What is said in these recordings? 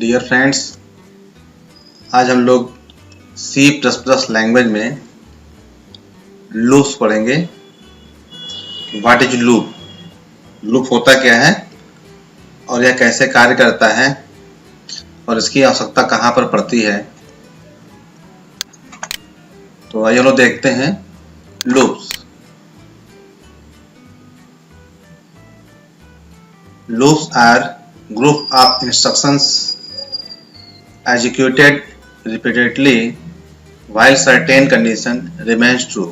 Dear friends, आज हम लोग C++ लैंग्वेज में लूप्स पढ़ेंगे। व्हाट इज लूप, लूप होता क्या है और यह कैसे कार्य करता है और इसकी आवश्यकता कहाँ पर पड़ती है। तो आइए हम लोग देखते हैं loops. Loops are group of instructions executed repeatedly while certain condition remains true।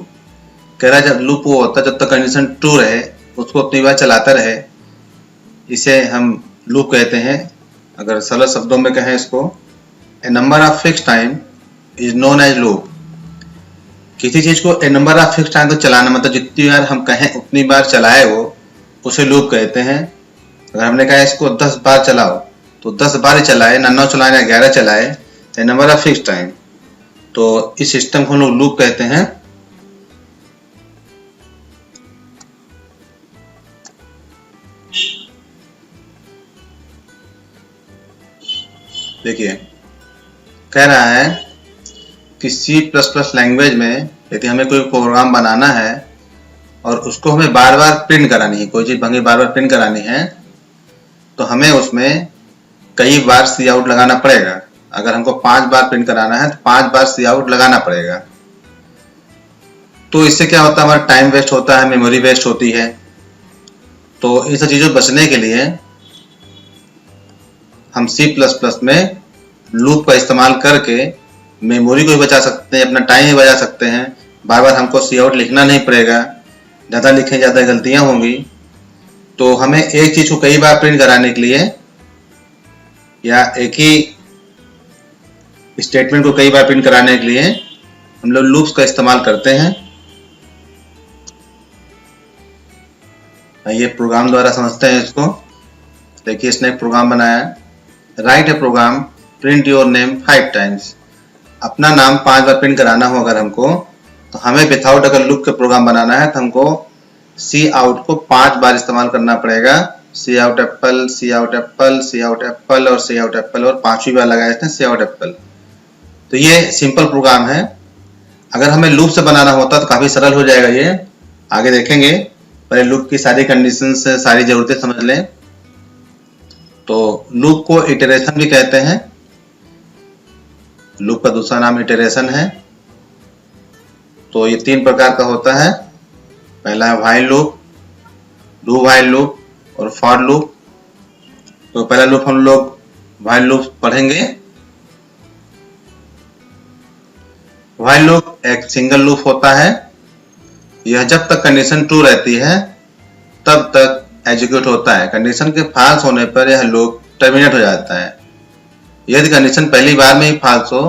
कह रहा है जब लूप वो होता है जब तक कंडीशन ट्रू रहे उसको अपनी बार चलाता रहे, इसे हम लूप कहते हैं। अगर सरल शब्दों में कहें इसको, a number of fix time is known as loop. किसी चीज को a number of fix time तक चलाना मतलब जितनी बार हम कहें उतनी बार चलाए वो, उसे लूप कहते हैं। अगर हमने कहा इसको 10 बार चलाओ तो 10 बार ही चलाए, ना 9 चलाए ना 11 चलाए, ए नंबर ऑफ फिक्स टाइम। तो इस सिस्टम को हम लोग लूप कहते हैं। देखिए कह रहा है कि C++ लैंग्वेज में यदि हमें कोई प्रोग्राम बनाना है और उसको हमें बार बार प्रिंट करानी है, कोई चीज हमें बार बार प्रिंट करानी है तो हमें उसमें कई बार सी आउट लगाना पड़ेगा। अगर हमको 5 बार प्रिंट कराना है तो 5 बार सी आउट लगाना पड़ेगा। तो इससे क्या होता है, हमारा टाइम वेस्ट होता है, मेमोरी वेस्ट होती है। तो इन सब चीजों बचने के लिए हम C++ में लूप का इस्तेमाल करके मेमोरी को भी बचा सकते हैं, अपना टाइम भी बचा सकते हैं। बार बार हमको सी आउट लिखना नहीं पड़ेगा, ज़्यादा लिखें ज़्यादा गलतियां होंगी। तो हमें एक चीज को कई बार प्रिंट कराने के लिए या एक ही स्टेटमेंट को कई बार प्रिंट कराने के लिए हम लोग लूप्स का इस्तेमाल करते हैं। ये प्रोग्राम द्वारा समझते हैं इसको। देखिए इसने एक प्रोग्राम बनाया, write a program print your name 5 times. अपना नाम 5 बार प्रिंट कराना हो अगर हमको, तो हमें विथआउट अगर लूप का प्रोग्राम बनाना है तो हमको सी आउट को 5 बार इस्तेमाल करना पड़ेगा। सी आउट एप्पल, सी आउट एप्पल, सी आउट एप्पल और सी आउट एप्पल, और 5वीं बार लगाया इसने सी आउट एप्पल। तो ये सिंपल प्रोग्राम है। अगर हमें लूप से बनाना होता तो काफी सरल हो जाएगा, ये आगे देखेंगे। पहले लूप की सारी कंडीशन से सारी जरूरतें समझ लें। तो लूप को इटरेशन भी कहते हैं। लूप का दूसरा नाम इटरेशन है। तो ये 3 प्रकार का होता है। पहला है while loop, do while loop और फॉर लूप। तो पहला लूप हम लोग व्हाइल लूप पढ़ेंगे। व्हाइल लूप एक सिंगल लूप होता है। यह जब तक कंडीशन ट्रू रहती है तब तक एग्जीक्यूट होता है। कंडीशन के फॉल्स होने पर यह लूप टर्मिनेट हो जाता है। यदि कंडीशन पहली बार में ही फॉल्स हो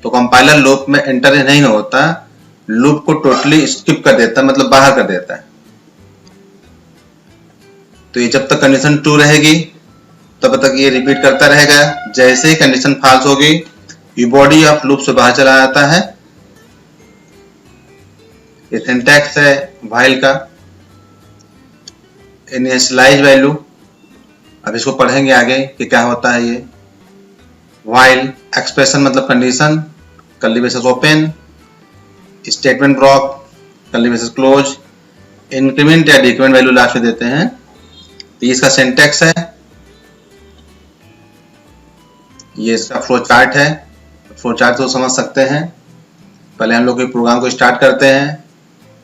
तो कंपाइलर लूप में एंटर नहीं होता, लूप को टोटली स्किप कर देता है, मतलब बाहर कर देता है। तो ये जब तक कंडीशन ट्रू रहेगी तब तक ये रिपीट करता रहेगा। जैसे ही कंडीशन फॉल्स होगी ये बॉडी ऑफ लूप से बाहर चला जाता है। ये सिंटैक्स है व्हाइल का। इनिशियलाइज वैल्यू, अब इसको पढ़ेंगे आगे कि क्या होता है ये। व्हाइल एक्सप्रेशन मतलब condition, curly braces open, statement block, curly braces close, increment या डिक्रीमेंट वैल्यू लास्ट में देते हैं। तो इसका सिंटैक्स है, ये इसका फ्लो चार्ट है। फ्लो चार्ट तो समझ सकते हैं। पहले हम लोग प्रोग्राम को स्टार्ट करते हैं।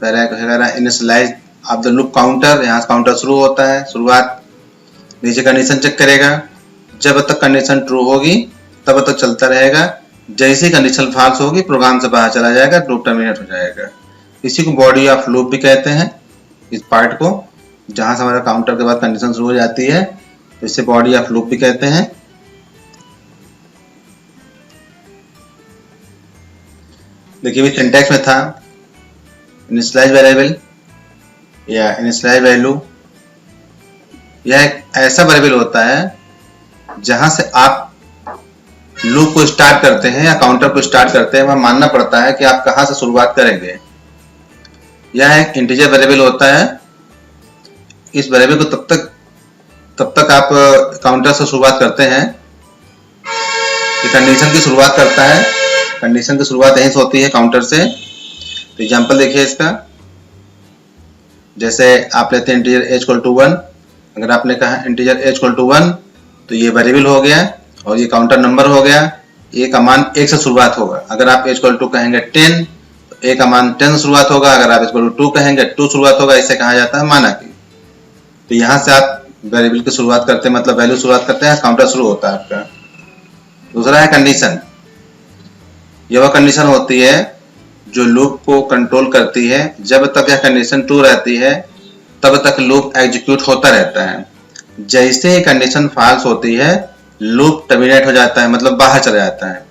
पहले initialize of the loop counter, यहाँ से काउंटर शुरू होता है, शुरुआत। नीचे कंडीशन चेक करेगा, जब तक कंडीशन ट्रू होगी तब तक चलता रहेगा। जैसे ही कंडीशन फॉल्स होगी प्रोग्राम से बाहर चला जाएगा, लूप टर्मिनेट हो जाएगा। इसी को बॉडी ऑफ लूप भी कहते हैं। इस पार्ट को जहां से हमारा काउंटर के बाद कंडीशन शुरू हो जाती है तो इसे बॉडी ऑफ लूप भी कहते हैं। देखिए भी सिंटैक्स में था इनिशियलाइज वेरिएबल या इनिशियलाइज वैल्यू। यह एक ऐसा वेरिएबल होता है जहां से आप लूप को स्टार्ट करते हैं या काउंटर को स्टार्ट करते हैं, वह मानना पड़ता है कि आप कहां से शुरुआत करेंगे। यह एक इंटीजर वेरिएबल होता है। इस वेरिएबल को तब तक आप काउंटर से शुरुआत करते हैं ये कंडीशन की शुरुआत करता है। कंडीशन की शुरुआत यहीं से होती है काउंटर से। तो एग्जाम्पल देखिए इसका, जैसे आप लेते हैं इंटीजर एज इक्वल टू 1। अगर आपने कहा इंटीजर एज इक्वल टू 1 तो ये वेरिएबल हो गया और ये काउंटर नंबर हो गया। ए का मान 1 से शुरुआत होगा। अगर आप एज इक्वल टू कहेंगे 10 तो ए का मान 10 से शुरुआत होगा। अगर आप इक्वल टू 2 कहेंगे 2 शुरुआत होगा। इसे कहा जाता है माना की। तो यहाँ से आप वेरिएबल की शुरुआत करते हैं, मतलब वैल्यू शुरुआत करते हैं, काउंटर शुरू होता है आपका। दूसरा है कंडीशन। यह वह कंडीशन होती है जो लूप को कंट्रोल करती है। जब तक यह कंडीशन ट्रू रहती है तब तक लूप एग्जीक्यूट होता रहता है। जैसे ही कंडीशन फॉल्स होती है लूप टर्मिनेट हो जाता है, मतलब बाहर चला जाता है।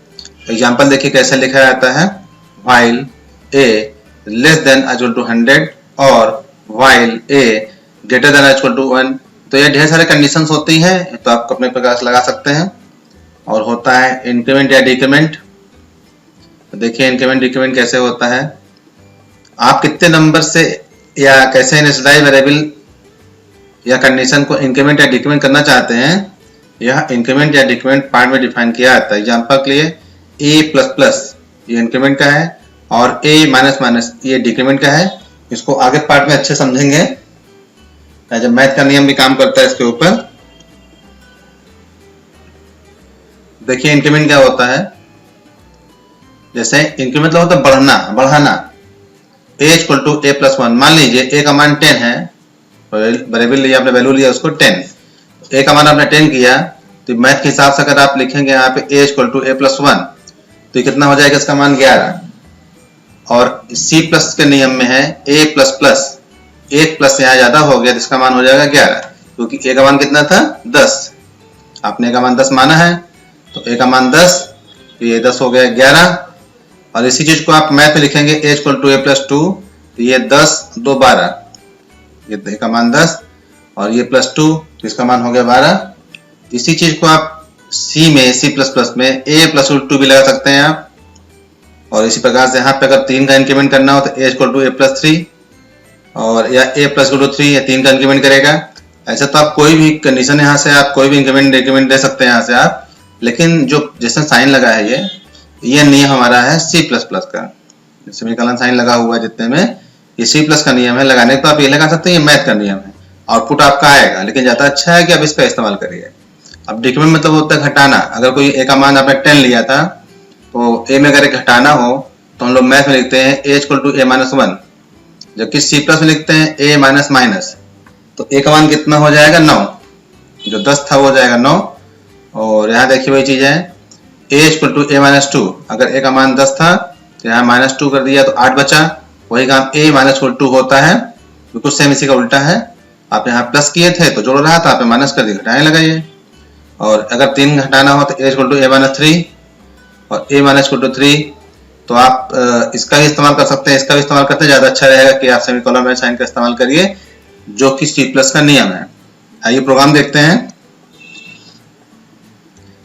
एग्जांपल देखिए कैसे लिखा जाता है, while a less than equal to 100 और while a greater than equal to 1। तो ये ढेर सारे कंडीशंस होती हैं, तो आप अपने प्रकार से लगा सकते हैं। और होता है इंक्रीमेंट या डिक्रीमेंट। देखिए इंक्रीमेंट डिक्रीमेंट कैसे होता है। आप कितने नंबर से या कैसे इनिशियलाइज वेरिएबल या कंडीशन को इंक्रीमेंट या डिक्रीमेंट करना चाहते हैं, यह इंक्रीमेंट या डिक्रीमेंट पार्ट में डिफाइन किया जाता है। एग्जांपल के लिए ए प्लस प्लस ये इंक्रीमेंट का है और ए माइनस माइनस ये डिक्रीमेंट का है। इसको आगे पार्ट में अच्छे समझेंगे जब मैथ का नियम भी काम करता है इसके ऊपर। देखिए इंक्रीमेंट क्या होता है, जैसे इंक्रीमेंट होता है बढ़ना बढ़ाना। ए इक्वल टू ए प्लस 1, मान लीजिए ए का मान 10 है, वेरिएबल लिया आपने, वैल्यू लिया उसको 10। ए का मान आपने 10 किया तो मैथ के हिसाब से अगर आप लिखेंगे यहाँ पे ए इक्वल टू ए प्लस 1 तो कितना हो जाएगा, इसका मान 11। और सी प्लस के नियम में है ए प्लस प्लस, एक प्लस यहाँ ज्यादा हो गया तो इसका मान हो जाएगा 11, क्योंकि ए का मान कितना था 10। आपने ए का मान 10 माना है तो ए का मान 10, तो ये 10 हो गया 11। और इसी चीज को आप मैथ में लिखेंगे ए इक्वल टू ए प्लस 2, तो ये 10 2 12, ये ए का मान 10 और ये प्लस 2 तो इसका मान हो गया 12। इसी चीज को आप सी में सी प्लस प्लस में ए प्लस 2 भी लगा सकते हैं आप। और इसी प्रकार से यहाँ पे अगर 3 का इंक्रीमेंट करना हो तो ए इक्वल टू ए प्लस 3 और या ए प्लस 3 या 3 का इंक्रीमेंट करेगा। ऐसे तो आप कोई भी कंडीशन यहाँ से आप कोई भी इंक्रीमेंट डिक्रीमेंट दे सकते हैं यहाँ से आप। लेकिन जो जैसे साइन लगा है ये नियम हमारा है सी प्लस प्लस का, सेमीकोलन साइन लगा हुआ है जितने में, ये सी प्लस का नियम है। लगाने तो आप ये लगा सकते हैं, ये मैथ का नियम है। आउटपुट आपका आएगा, लेकिन ज्यादा अच्छा है कि आप इसका इस्तेमाल करिए। अब डिक्रीमेंट मतलब होता है घटाना। अगर कोई ए का मान आपने 10 लिया था तो ए में अगर घटाना हो तो हम लोग मैथ में लिखते हैं ए इक्वल टू ए माइनस 1, जबकि सी प्लस में लिखते हैं ए माइनस माइनस। तो ए का मान कितना हो जाएगा 9, जो 10 था वो हो जाएगा 9। और यहाँ देखिए वही चीज है ए इक्वल टू ए माइनस 2, अगर ए का मान 10 था तो यहाँ माइनस 2 कर दिया तो 8 बचा। वही काम ए माइनस 2 होता है, बिल्कुल सेम इसी का उल्टा है। आप यहाँ प्लस किए थे तो जोड़ रहा था, आप माइनस कर दिए, घटाने लगाइए। और अगर 3 घटाना हो तो ए इक्वल टू ए माइनस 3 और ए माइनस 3, तो आप इसका भी इस्तेमाल कर सकते हैं, इसका भी इस्तेमाल करते हैं। ज्यादा अच्छा रहेगा कि आप सेमीकोलन में साइन का इस्तेमाल करिए, जो कि सी प्लस का नियम है। आइए प्रोग्राम देखते हैं।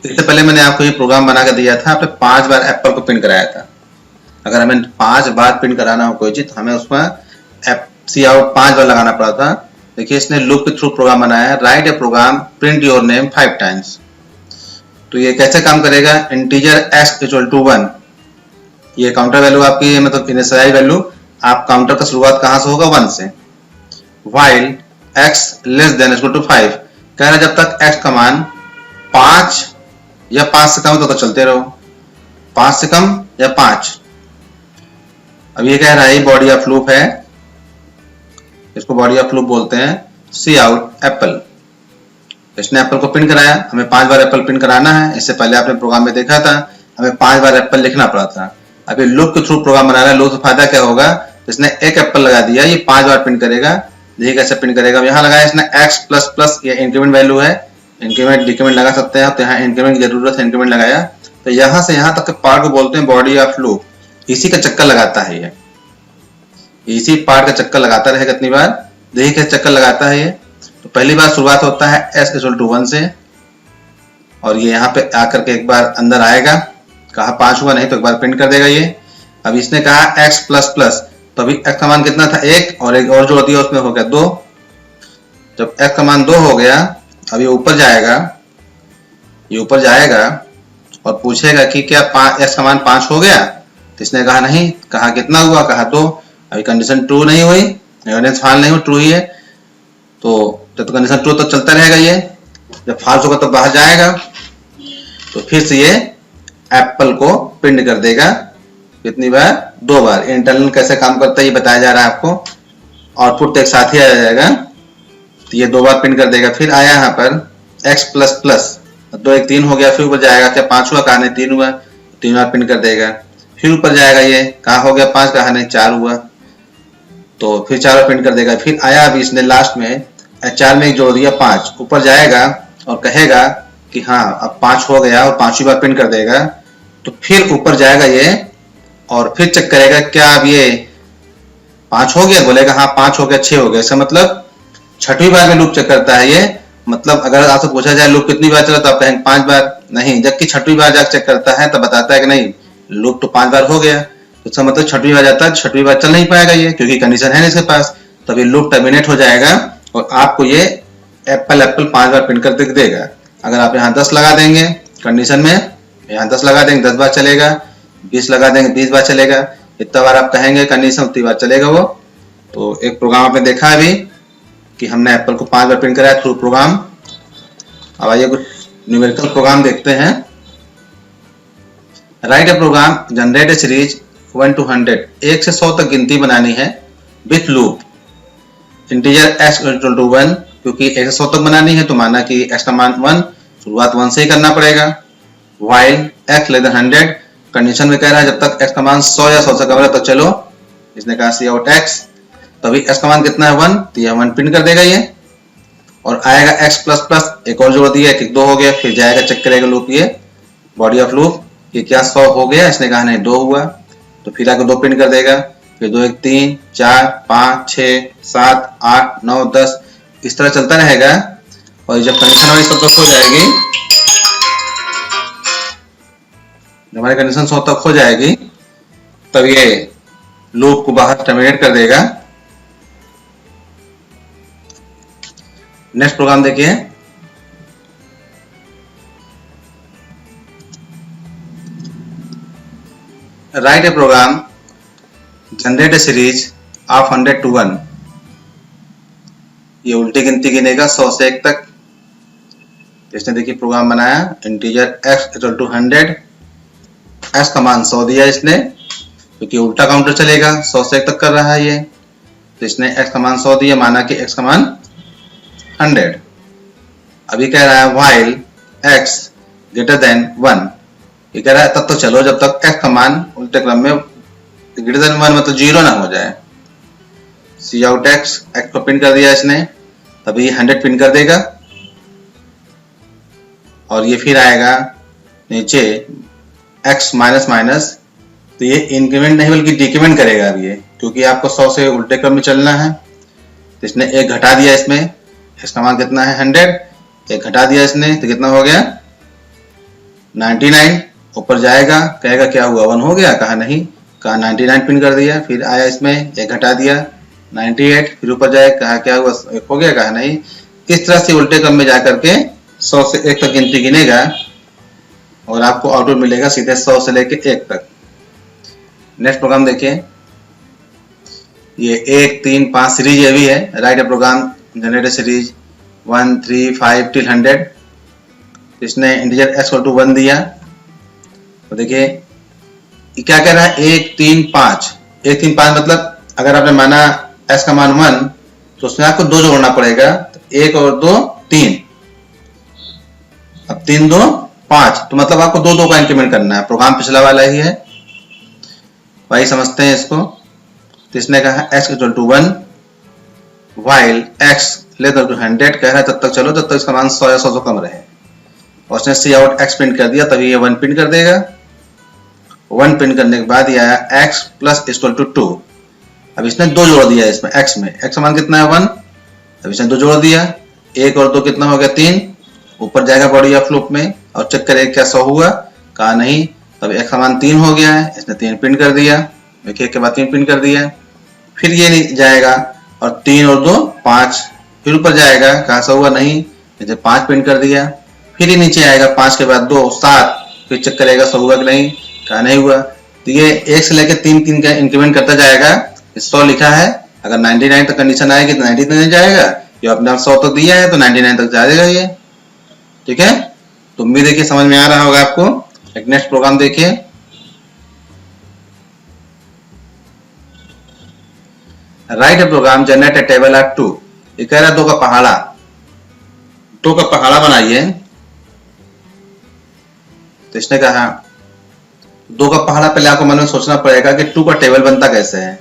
इससे पहले मैंने आपको ये प्रोग्राम बना कर दिया था, आपने 5 बार एप्पल को प्रिंट कराया था। अगर हमें 5 बार प्रिंट कराना हो कोई चीज तो हमें उसमें सी आउट 5 बार लगाना पड़ा था। देखिए इसने लूप के थ्रू प्रोग्राम बनाया है, write a program print your name 5 times. तो ये कैसे काम करेगा, इंटीजर x इक्वल टू 1, ये काउंटर वैल्यू आपकी, मतलब इनिशियलाइज वैल्यू। आप काउंटर का शुरुआत कहां से होगा 1 से। While x less than equal to 5, कह रहा है जब तक x का मान 5 या 5 से कम तो चलते रहो, 5 से कम या 5। अब ये कह रहा है बॉडी ऑफ लूप है, इसको बॉडी ऑफ लूप बोलते हैं। सी आउट एप्पल, इसने एप्पल को प्रिंट कराया, हमें 5 बार एप्पल प्रिंट कराना है। इससे पहले आपने प्रोग्राम में देखा था हमें 5 बार एप्पल लिखना पड़ा था। अभी लूप के थ्रू प्रोग्राम बना रहा है, लूप से फायदा क्या होगा, इसने एक एप्पल लगा दिया, ये 5 बार प्रिंट करेगा। देखिए कैसे प्रिंट करेगा। यहाँ लगाया इसने x प्लस प्लस, ये इंक्रीमेंट वैल्यू है, इंक्रीमेंट डिक्रीमेंट लगा सकते हैं आप। तो यहाँ इंक्रीमेंट की जरूरत है, इंक्रीमेंट लगाया। तो यहाँ से यहाँ तक के पार्ट को बोलते हैं बॉडी ऑफ लूप। इसी का चक्कर लगाता है ये, इसी पार्ट का चक्कर लगाता रहेगा कितनी बार। देखिए कैसे चक्कर लगाता है ये। तो पहली बार शुरुआत होता है s इक्वल टू 1 से, और ये यहाँ पे आकर के एक बार अंदर आएगा, कहा 5 हुआ, नहीं तो एक बार प्रिंट कर देगा ये। अब इसने कहा x प्लस प्लस, तो अभी x का मान कितना था 1, और एक और जोड़ दिया उसमें हो गया 2। जब x का मान 2 हो गया, अब ये ऊपर जाएगा, ये ऊपर जाएगा और पूछेगा कि क्या x का मान 5 हो गया, तो इसने कहा नहीं, कहा कितना हुआ, कहा 2। अभी कंडीशन ट्रू नहीं हुई, एविडेंस फाल नहीं हुई, ट्रू ही है, तो जब तो कंडीशन ट्रू तो चलता रहेगा, ये जब फाल्स होगा तो बाहर जाएगा। तो फिर से ये एप्पल को प्रिंट कर देगा, कितनी बार, 2 बार। इंटरनल कैसे काम करता है ये बताया जा रहा है आपको। आउटपुट तो एक साथ ही आ जाएगा, तो ये 2 बार प्रिंट कर देगा। फिर आया यहाँ पर x प्लस प्लस, 2 1 3 हो गया, फिर ऊपर जाएगा, क्या 5 हुआ, कहा नहीं 3 हुआ, 3 बार प्रिंट कर देगा। फिर ऊपर जाएगा, ये कहा हो गया 5, कहा नहीं 4 हुआ, तो फिर 4 बार प्रिंट कर देगा। फिर आया अभी इसने लास्ट में 4 में एक जोड़ दिया 5, ऊपर जाएगा और कहेगा कि हाँ अब 5 हो गया, और 5वीं बार प्रिंट कर देगा। तो फिर ऊपर जाएगा ये और फिर चेक करेगा क्या अब ये 5 हो गया, बोलेगा हाँ 5 हो गया, 6 हो गया। इसका मतलब 6वीं बार में लूप चेक करता है ये। मतलब अगर आपसे पूछा जाए लूप कितनी बार चला, तो आप कहेंगे 5 बार, नहीं, जबकि 6वीं बार जाकर चेक करता है तब बताता है कि नहीं लूप तो 5 बार हो गया। तो इसका मतलब 6वीं बार जाता है, 6वीं बार चल नहीं पाएगा ये, क्योंकि कंडीशन है नहीं इसके पास, तब ये लूप टर्मिनेट हो जाएगा और आपको ये एप्पल 5 बार प्रिंट कर देगा। अगर आप यहाँ 10 लगा देंगे कंडीशन में, यहाँ 10 लगा देंगे 10 बार चलेगा, 20 लगा देंगे 20 बार चलेगा, इतना बार आप कहेंगे कंडीशन उतनी बार चलेगा वो। तो एक प्रोग्राम आपने देखा अभी कि हमने एप्पल को 5 बार प्रिंट कराया थ्रू प्रोग्राम। अब आइए कुछ न्यूमेरिकल प्रोग्राम देखते हैं। Write a program generate a series 1 to 100, 1 से 100 तक गिनती बनानी है with loop integer x equal to 1, क्योंकि 1 से 100 तक बनानी है तो माना कि x का मान 1, शुरुआत 1 से ही करना पड़ेगा। While x less than 100, condition में कह रहा है जब तक x का मान 100 या 100 से कम है तो चलो, इसने कहा सी आउट x, तभी x का मान कितना है 1, तो ये 1 प्रिंट कर देगा ये। और आएगा x प्लस प्लस, एक और जोड़ दिया, 1 2 हो गया, फिर जाएगा चेक करेगा लूप, ये बॉडी ऑफ लूप, ये क्या 100 हो गया, इसने कहा नहीं 2 हुआ, तो फिर आकर 2 प्रिंट कर देगा, फिर 2 1 3 4 5 6 7 8 9 10, इस तरह चलता रहेगा। और जब कंडीशन हमारी सब तक हो जाएगी, जब हमारी कंडीशन 100 तक हो जाएगी, तब ये लूप को बाहर टर्मिनेट कर देगा। नेक्स्ट प्रोग्राम देखिए। Write a program generate a series of 100 to 1, ये उल्टी गिनती गिनेगा 100 से 1 तक। इसने देखिए प्रोग्राम बनाया, integer x equal to 100, x का मान 100 दिया इसने, क्योंकि उल्टा काउंटर चलेगा, 100 से 1 तक कर रहा है ये, तो इसने x का मान 100 दिया, माना कि x का मान 100। अभी कह रहा है व्हाइल x ग्रेटर देन 1, ये कह रहा है तब तो चलो जब तक x का मान उल्टे क्रम में ग्रेटर देन 1 मतलब 0 ना हो जाए। सी आउट x को प्रिंट कर दिया इसने, तभी 100 प्रिंट कर देगा। और ये फिर आएगा नीचे x माइनस माइनस, तो ये इंक्रीमेंट नहीं बल्कि डिक्रीमेंट करेगा अब ये, क्योंकि आपको 100 से उल्टे क्रम में चलना है। तो इसने 1 घटा दिया इसमें, इसका मान कितना है 100, 1 घटा दिया इसने तो कितना हो गया 99। ऊपर जाएगा कहेगा क्या हुआ 1 हो गया, कहा नहीं, कहा 99 प्रिंट कर दिया। फिर आया इसमें 1 घटा दिया 98, फिर ऊपर जाए कहा क्या हुआ 1 हो गया, कहा नहीं। इस तरह से उल्टे क्रम में जाकर के 100 से 1 तक गिनती गिनेगा और आपको आउटपुट मिलेगा सीधे 100 से लेके 1 तक। नेक्स्ट प्रोग्राम देखिए। ये 1 3 5 सीरीज ये भी है। Write a program generate series 1 3 5 till 100, इसने इंटीजर x इक्वल टू 1 दिया। तो देखिए क्या कह रहा है 1 3 5, 1 3 5 मतलब अगर आपने माना x का मान 1 तो उसमें आपको 2 जोड़ना पड़ेगा, तो 1 और 2 3, अब 3 2 5, तो मतलब आपको 2 2 का इंक्रीमेंट करना है। प्रोग्राम पिछला वाला ही है, वही समझते हैं इसको। तो इसने कहा x equal to 1 while x less than 100, कह रहा है तब तक चलो जब तक इसका मान 100 या 100 से कम रहे। और उसने सी आउट x प्रिंट कर दिया, तभी ये 1 प्रिंट कर देगा। 1 प्रिंट करने के बाद ये आया x प्लस इक्वल टू 2। अब इसने 2 जोड़ दिया इसमें x में, x का मान कितना है 1, अब इसने 2 जोड़ दिया, 1 और 2 कितना हो गया 3। ऊपर जाएगा बॉडी ऑफ लूप में और चेक करेगा क्या 100 हुआ, कहा नहीं, तब x का मान 3 हो गया है, इसने 3 प्रिंट कर दिया। देखिए के बाद 3 प्रिंट कर दिया। फिर ये जाएगा और 3 और 2 5, फिर ऊपर जाएगा कहा 100 हुआ नहीं, इसे 5 प्रिंट कर दिया। फिर ये नीचे आएगा 5 के बाद 2 7, फिर चेक करेगा 100 हुआ कि नहीं, कहा नहीं हुआ। तो ये 1 से लेकर 3 का इंक्रीमेंट करता जाएगा। 100 लिखा है, अगर 99 तक कंडीशन आएगी तो 99 जाएगा, ये अपने आप 100 तक दिया है तो 99 तक जाएगा ये। ठीक है, तो उम्मीद है कि समझ में आ रहा होगा आपको। एक नेक्स्ट प्रोग्राम देखिए। Write a program generate a table of 2। ये कह रहा है 2 का पहाड़ा, 2 का पहाड़ा बनाइए। तो इसने कहा 2 का पहाड़ा, पहले आपको मन में सोचना पड़ेगा कि 2 का टेबल बनता कैसे है।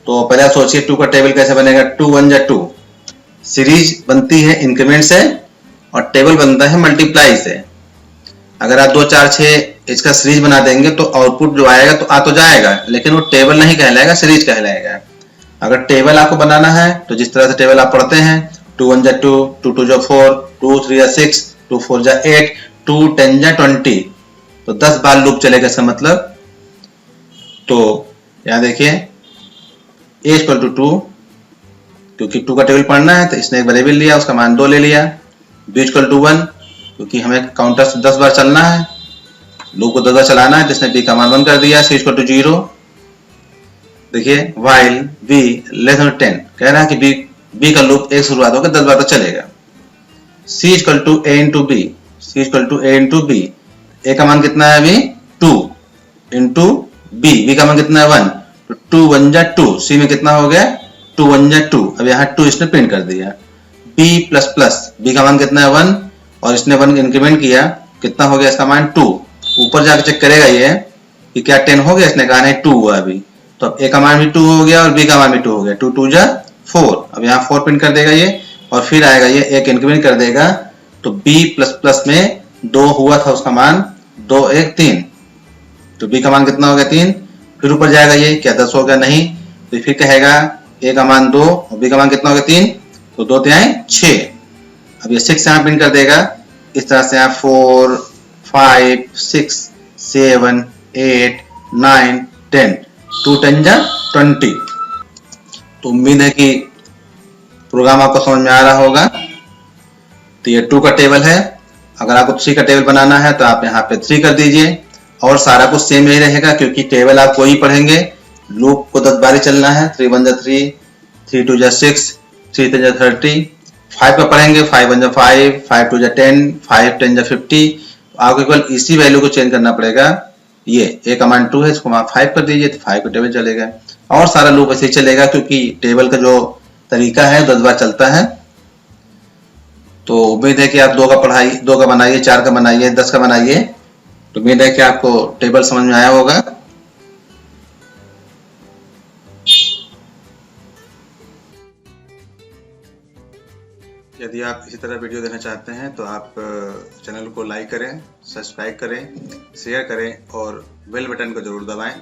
तो पहले आप सोचिए 2 का टेबल कैसे बनेगा। 2 1 जा 2। सीरीज बनती है इंक्रीमेंट से और टेबल बनता है मल्टीप्लाई से। अगर आप 2 4 6 इसका सीरीज बना देंगे तो आउटपुट जो आएगा तो आ तो जाएगा, लेकिन वो टेबल नहीं कहलाएगा, सीरीज कहलाएगा। अगर टेबल आपको बनाना है तो जिस तरह से टेबल आप पढ़ते हैं, 2 1 जा 2, 2 2 जा 4, 2 3 जा 6, 2 4 जा 8, 2 10 जा 20, तो 10 बार लूप चलेगा इसका मतलब। तो यहां देखिए a इक्वल टू 2, क्योंकि 2 का टेबल पढ़ना है तो इसने एक वेरिएबल लिया, उसका मान 2 ले लिया। b इक्वल टू 1, क्योंकि हमें काउंटर से 10 बार चलना है, लूप को 10 बार चलाना है, जिसने b का मान 1 कर दिया। c equal to 0। देखिए while b लेस देन 10, कह रहा है कि b का लूप 1 शुरुआत होकर 10 बार तक चलेगा। c equal to a into b, c equal to a into b। a का मान कितना है अभी 2 इंटू b का मान कितना है 1, तो 2 1 जा 2, c में कितना हो गया 2 1 जा 2। अब यहाँ 2 इसने प्रिंट कर दिया। b प्लस प्लस, b का मान कितना है 1 और इसने 1 इंक्रीमेंट किया, कितना हो गया इसका मान 2। ऊपर जाकर चेक करेगा ये कि क्या 10 हो गया, इसने कहा नहीं 2 हुआ अभी। तो अब a का मान भी 2 हो गया और b का मान भी 2 हो गया। 2 2 जा 4, अब यहाँ 4 प्रिंट कर देगा ये और फिर आएगा ये एक इंक्रीमेंट कर देगा। तो b प्लस प्लस में 2 हुआ था, उसका मान 2 1 3, तो b का मान कितना हो गया 3। फिर ऊपर जाएगा ये, क्या 10 हो गया, नहीं, तो फिर कहेगा a का मान 2 और b का मान कितना हो गया 3, तो 2 3 6। अब ये 6 यहाँ प्रिंट कर देगा। इस तरह से यहाँ 4 5 6 7 8 9 10, 2 10 जा 20। तो उम्मीद है कि प्रोग्राम आपको समझ में आ रहा होगा। तो ये 2 का टेबल है, अगर आपको 3 का टेबल बनाना है तो आप यहाँ पे 3 कर दीजिए और सारा कुछ सेम ही रहेगा, क्योंकि टेबल आप वही पढ़ेंगे। लूप को 10 बार चलना है। 3 1 जा 3, 3 2 जा 6, 3 3 जा 30। 5 का पढ़ेंगे, 5 1 जा 5, 5 2 जा 10, 5 10 जा 50। आपको केवल इसी वैल्यू को चेंज करना पड़ेगा। ये a का मान 2 है, इसको आप 5 कर दीजिए तो 5 का टेबल चलेगा और सारा लूप ऐसे ही चलेगा, क्योंकि टेबल का जो तरीका है 10 बार चलता है। तो उम्मीद है कि आप 2 का बनाइए, 4 का बनाइए, 10 का बनाइए। तो उम्मीद है कि आपको टेबल समझ में आया होगा। यदि आप इसी तरह वीडियो देखना चाहते हैं तो आप चैनल को लाइक करें, सब्सक्राइब करें, शेयर करें और बेल बटन को जरूर दबाएं।